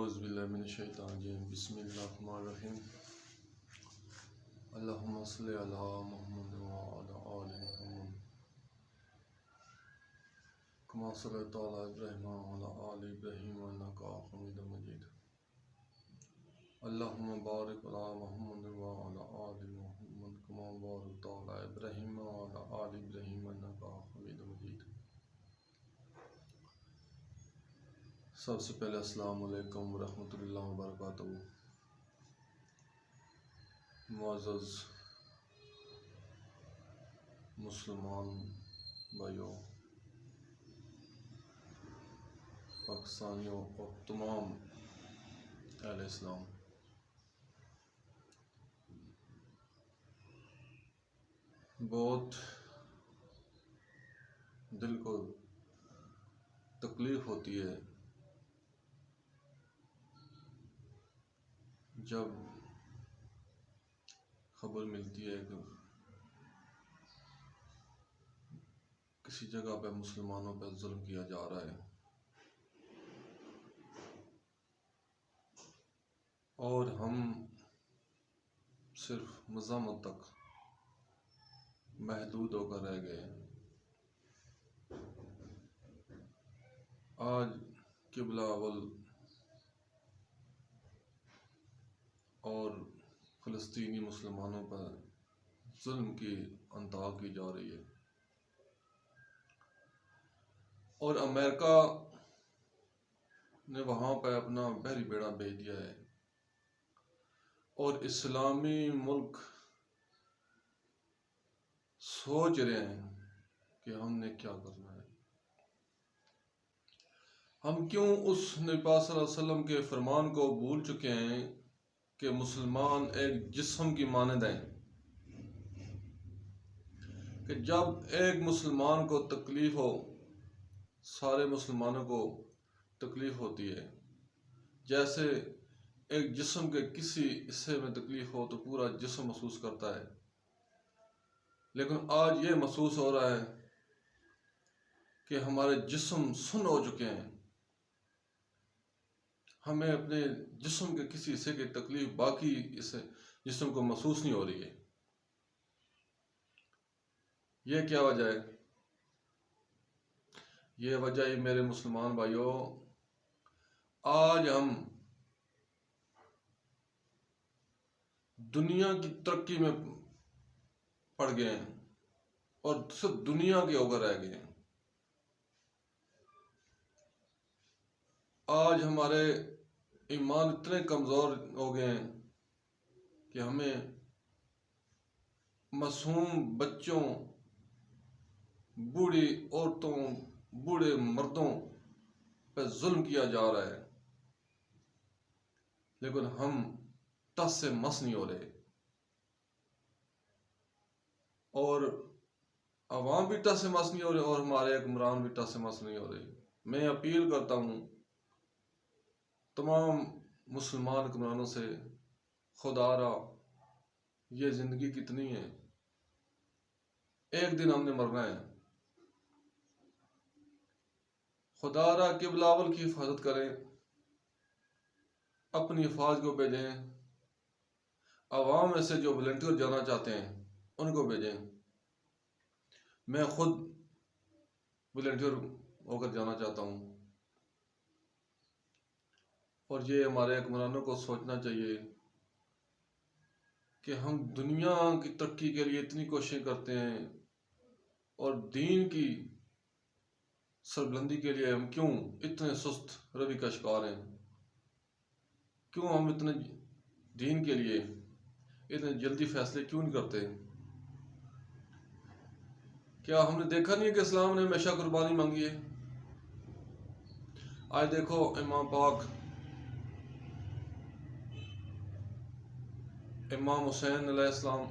اعوذ باللہ من الشیطان الرجیم بسم اللہ الرحمن الرحیم اللہم صلی علی محمد وعلی آل محمد کما صلیت علی ابراہیم وعلی آل ابراہیم انک حمید مجید اللہم بارک علی محمد وعلی آل محمد کما بارکت علی ابراہیم وعلی آل ابراہیم انک حمید مجید۔ سب سے پہلے السلام علیکم ورحمۃ اللہ وبرکاتہ۔ معزز مسلمان بھائیوں، پاکستانیوں اور تمام اہل اسلام، بہت دل کو تکلیف ہوتی ہے جب خبر ملتی ہے کہ کسی جگہ پہ مسلمانوں پہ ظلم کیا جا رہا ہے اور ہم صرف مزاحمت تک محدود ہو کر رہ گئے۔ آج قبلہ اول اور فلسطینی مسلمانوں پر ظلم کی انتہا کی جا رہی ہے، اور امریکہ نے وہاں پہ اپنا بحری بیڑا بھیج دیا ہے، اور اسلامی ملک سوچ رہے ہیں کہ ہم نے کیا کرنا ہے۔ ہم کیوں اس نبی پاک صلی اللہ علیہ وسلم کے فرمان کو بھول چکے ہیں کہ مسلمان ایک جسم کی مانند ہیں، کہ جب ایک مسلمان کو تکلیف ہو سارے مسلمانوں کو تکلیف ہوتی ہے۔ جیسے ایک جسم کے کسی حصے میں تکلیف ہو تو پورا جسم محسوس کرتا ہے، لیکن آج یہ محسوس ہو رہا ہے کہ ہمارے جسم سن ہو چکے ہیں، ہمیں اپنے جسم کے کسی حصے کی تکلیف باقی جسم کو محسوس نہیں ہو رہی ہے۔ یہ کیا وجہ ہے؟ یہ وجہ ہے میرے مسلمان بھائیوں، آج ہم دنیا کی ترقی میں پڑ گئے ہیں اور صرف دنیا کے ہو کر رہ گئے ہیں۔ آج ہمارے ایمان اتنے کمزور ہو گئے ہیں کہ ہمیں معصوم بچوں، بوڑھی عورتوں، بوڑھے مردوں پہ ظلم کیا جا رہا ہے، لیکن ہم ٹس سے مس نہیں ہو رہے، اور عوام بھی ٹس سے مس نہیں ہو رہے، اور ہمارے حکمران بھی ٹس سے مس نہیں ہو رہے۔ میں اپیل کرتا ہوں تمام مسلمان حکمرانوں سے، خدا را یہ زندگی کتنی ہے، ایک دن ہم نے مرنا ہے۔ خدا را قبلہ اول کی حفاظت کریں، اپنی افواج کو بھیجیں، عوام میں سے جو والنٹیئر جانا چاہتے ہیں ان کو بھیجیں۔ میں خود والنٹیئر ہو کر جانا چاہتا ہوں، اور یہ ہمارے حکمرانوں کو سوچنا چاہیے کہ ہم دنیا کی ترقی کے لیے اتنی کوششیں کرتے ہیں، اور دین کی سربلندی کے لیے ہم کیوں اتنے سست روی کا شکار ہیں؟ کیوں ہم اتنے دین کے لیے اتنے جلدی فیصلے کیوں نہیں کرتے؟ کیا ہم نے دیکھا نہیں ہے کہ اسلام نے ہمیشہ قربانی مانگی ہے؟ آج دیکھو امام پاک امام حسین علیہ السلام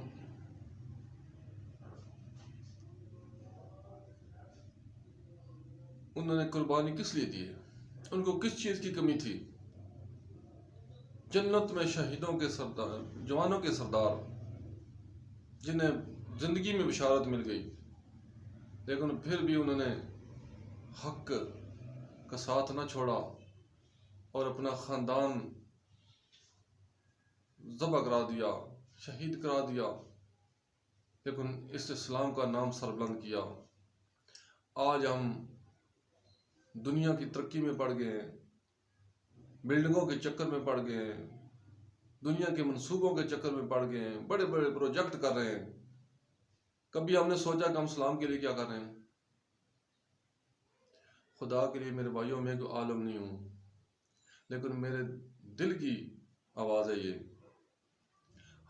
انہوں نے قربانی کس لیے دی ہے؟ ان کو کس چیز کی کمی تھی؟ جنت میں شہیدوں کے سردار، جوانوں کے سردار، جنہیں زندگی میں بشارت مل گئی، لیکن پھر بھی انہوں نے حق کا ساتھ نہ چھوڑا اور اپنا خاندان ذبح کرا دیا، شہید کرا دیا، لیکن اس اسلام کا نام سربلند کیا۔ آج ہم دنیا کی ترقی میں پڑ گئے ہیں، بلڈنگوں کے چکر میں پڑ گئے ہیں، دنیا کے منصوبوں کے چکر میں پڑ گئے ہیں، بڑے بڑے پروجیکٹ کر رہے ہیں۔ کبھی ہم نے سوچا کہ ہم اسلام کے لیے کیا کر رہے ہیں؟ خدا کے لیے میرے بھائیوں، میں کوئی عالم نہیں ہوں، لیکن میرے دل کی آواز ہے یہ،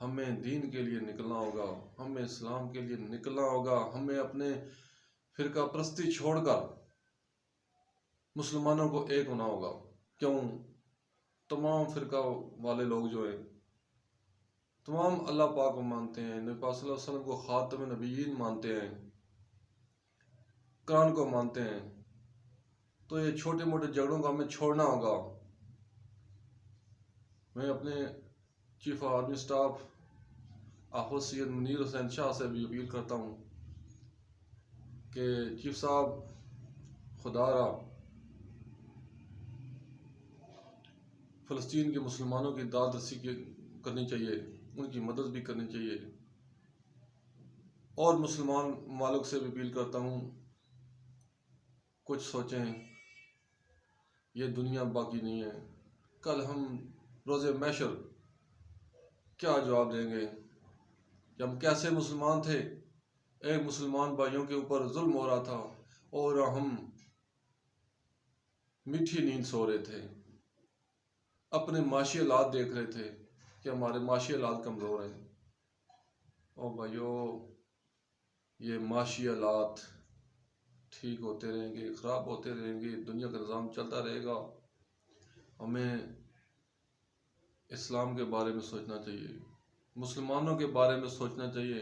ہمیں دین کے لیے نکلنا ہوگا، ہمیں اسلام کے لیے نکلنا ہوگا، ہمیں اپنے فرقہ پرستی چھوڑ کر مسلمانوں کو ایک ہونا ہوگا۔ کیوں؟ تمام فرقہ والے لوگ جو ہیں، تمام اللہ پاک کو مانتے ہیں، نبی پاک صلی اللہ علیہ وسلم کو خاتم نبیین مانتے ہیں، قرآن کو مانتے ہیں، تو یہ چھوٹے موٹے جھگڑوں کو ہمیں چھوڑنا ہوگا۔ میں اپنے chief of army staff office Syed Munir Hussain Shah سے بھی اپیل کرتا ہوں کہ چیف صاحب، خدا را فلسطین کے مسلمانوں کی داد رسی کرنی چاہیے، ان کی مدد بھی کرنی چاہیے، اور مسلمان ممالک سے بھی اپیل کرتا ہوں، کچھ سوچیں، یہ دنیا باقی نہیں ہے۔ کل ہم روز محشر کیا جواب دیں گے کہ ہم کیسے مسلمان تھے؟ ایک مسلمان بھائیوں کے اوپر ظلم ہو رہا تھا اور ہم میٹھی نیند سو رہے تھے، اپنے معاشی حالات دیکھ رہے تھے کہ ہمارے معاشی حالات کمزور ہیں۔ او بھائیو، یہ معاشی حالات ٹھیک ہوتے رہیں گے، خراب ہوتے رہیں گے، دنیا کا نظام چلتا رہے گا۔ ہمیں اسلام کے بارے میں سوچنا چاہیے، مسلمانوں کے بارے میں سوچنا چاہیے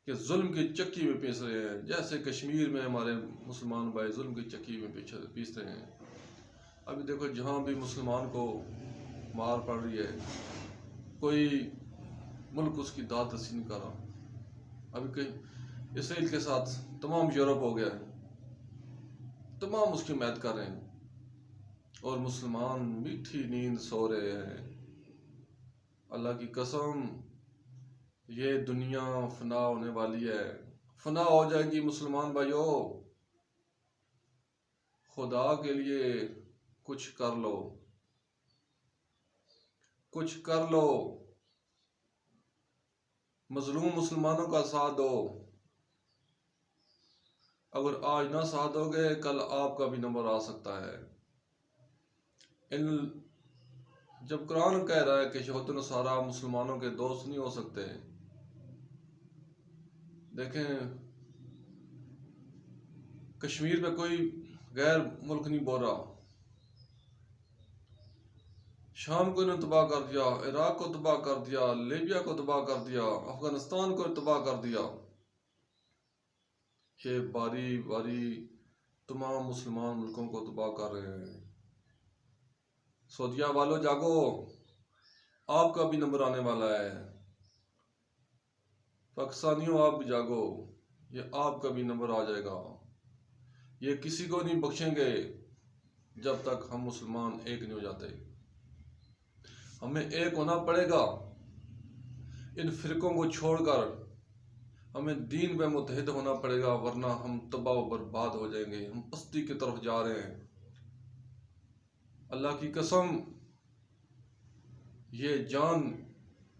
کہ ظلم کی چکی میں پیس رہے ہیں، جیسے کشمیر میں ہمارے مسلمان بھائی ظلم کی چکی میں پیس رہے ہیں۔ ابھی دیکھو، جہاں بھی مسلمان کو مار پڑ رہی ہے، کوئی ملک اس کی داد رسی نہیں کر رہا۔ ابھی کہیں اسرائیل کے ساتھ تمام یورپ ہو گیا ہے، تمام اس کی حمایت کر رہے ہیں، اور مسلمان میٹھی نیند سو رہے ہیں۔ اللہ کی قسم، یہ دنیا فنا ہونے والی ہے، فنا ہو جائے گی مسلمان بھائیو۔ خدا کے لیے کچھ کر لو، کچھ کر لو، مظلوم مسلمانوں کا ساتھ دو۔ اگر آج نہ ساتھ دو گے، کل آپ کا بھی نمبر آ سکتا ہے۔ جب قرآن کہہ رہا ہے کہ یہود و نصارہ مسلمانوں کے دوست نہیں ہو سکتے، دیکھیں کشمیر پہ کوئی غیر ملک نہیں بول رہا، شام کو انہوں نے تباہ کر دیا، عراق کو تباہ کر دیا، لیبیا کو تباہ کر دیا، افغانستان کو تباہ کر دیا۔ یہ باری باری تمام مسلمان ملکوں کو تباہ کر رہے ہیں۔ سعودیہ والوں جاگو، آپ کا بھی نمبر آنے والا ہے۔ پاکستانیوں آپ بھی جاگو، یہ آپ کا بھی نمبر آ جائے گا۔ یہ کسی کو نہیں بخشیں گے جب تک ہم مسلمان ایک نہیں ہو جاتے۔ ہمیں ایک ہونا پڑے گا، ان فرقوں کو چھوڑ کر ہمیں دین پہ متحد ہونا پڑے گا، ورنہ ہم تباہ و برباد ہو جائیں گے، ہم پستی کی طرف جا رہے ہیں۔ اللہ کی قسم، یہ جان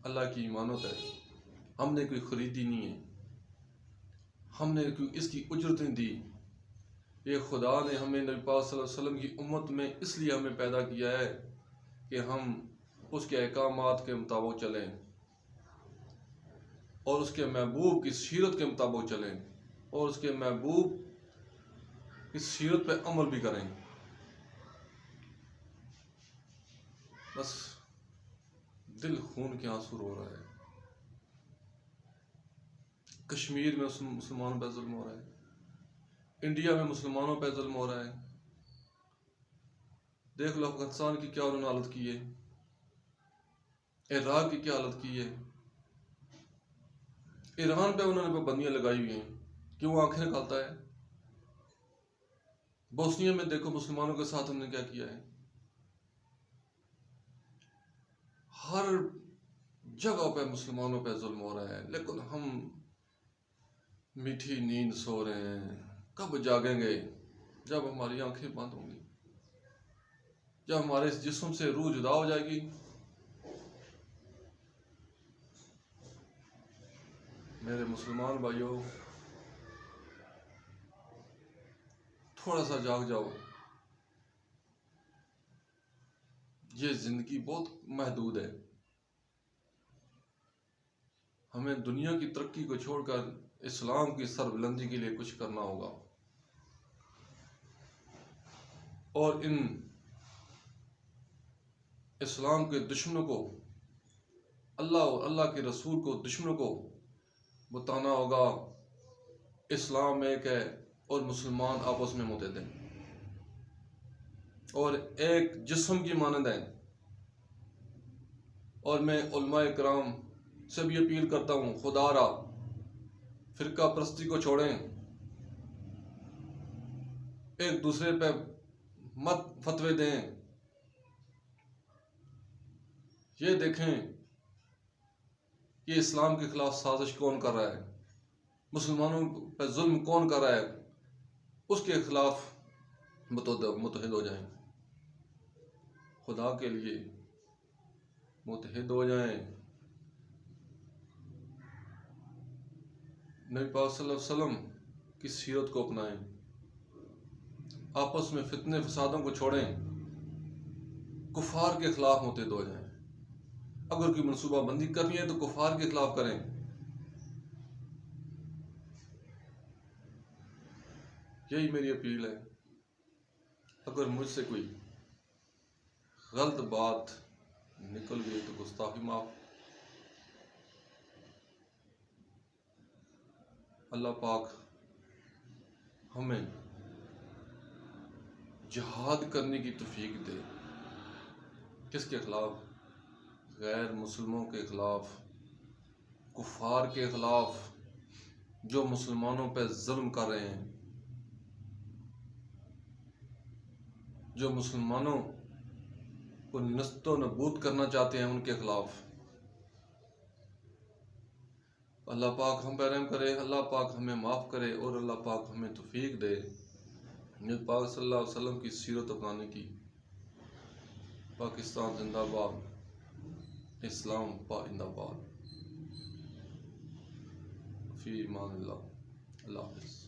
اللہ کی امانت ہے، ہم نے کوئی خریدی نہیں ہے، ہم نے کوئی اس کی اجرت نہیں دی۔ یہ خدا نے ہمیں نبی پاک صلی اللہ علیہ وسلم کی امت میں اس لیے ہمیں پیدا کیا ہے کہ ہم اس کے احکامات کے مطابق چلیں اور اس کے محبوب کی سیرت کے مطابق چلیں اور اس کے محبوب کی سیرت پہ عمل بھی کریں۔ بس دل خون کے آنسو رو رہا ہے۔ کشمیر میں مسلمانوں پہ ظلم ہو رہا ہے، انڈیا میں مسلمانوں پہ ظلم ہو رہا ہے۔ دیکھ لو افغانستان کی کیا انہوں نے حالت کی ہے، عراق کی کیا حالت کی ہے، ایران پہ انہوں نے پابندیاں لگائی ہوئی ہیں کہ وہ آنکھیں نکالتا ہے۔ بوسنیا میں دیکھو مسلمانوں کے ساتھ انہوں نے کیا کیا ہے۔ ہر جگہ پہ مسلمانوں پہ ظلم ہو رہا ہے، لیکن ہم میٹھی نیند سو رہے ہیں۔ کب جاگیں گے؟ جب ہماری آنکھیں بند ہوں گی، جب ہمارے اس جسم سے روح جدا ہو جائے گی۔ میرے مسلمان بھائیوں، تھوڑا سا جاگ جاؤ۔ یہ زندگی بہت محدود ہے، ہمیں دنیا کی ترقی کو چھوڑ کر اسلام کی سربلندی کے لیے کچھ کرنا ہوگا، اور ان اسلام کے دشمنوں کو، اللہ اور اللہ کے رسول کو دشمنوں کو بتانا ہوگا اسلام ایک ہے اور مسلمان آپس میں متحد ہیں اور ایک جسم کی مانند ہیں۔ اور میں علماء کرام سے بھی اپیل کرتا ہوں، خدا را فرقہ پرستی کو چھوڑیں، ایک دوسرے پہ مت فتوے دیں، یہ دیکھیں کہ اسلام کے خلاف سازش کون کر رہا ہے، مسلمانوں پہ ظلم کون کر رہا ہے، اس کے خلاف متحد ہو جائیں، خدا کے لیے متحد ہو جائیں۔ نبی پاک صلی اللہ علیہ وسلم کی سیرت کو اپنائیں، آپس میں فتنے فسادوں کو چھوڑیں، کفار کے خلاف متحد ہو جائیں۔ اگر کوئی منصوبہ بندی کرنی ہے تو کفار کے خلاف کریں۔ یہی میری اپیل ہے۔ اگر مجھ سے کوئی غلط بات نکل گئی تو گستاخی معاف۔ اللہ پاک ہمیں جہاد کرنے کی توفیق دے۔ کس کے خلاف؟ غیر مسلموں کے خلاف، کفار کے خلاف، جو مسلمانوں پہ ظلم کر رہے ہیں، جو مسلمانوں کو نست و نبود کرنا چاہتے ہیں، ان کے خلاف۔ اللہ پاک ہم پہ رحم کرے، اللہ پاک ہمیں معاف کرے، اور اللہ پاک ہمیں توفیق دے نبی پاک صلی اللہ علیہ وسلم کی سیرت اپنانے کی۔ پاکستان زندہ باد، اسلام پائندہ باد۔ فی امان اللہ، اللہ حافظ۔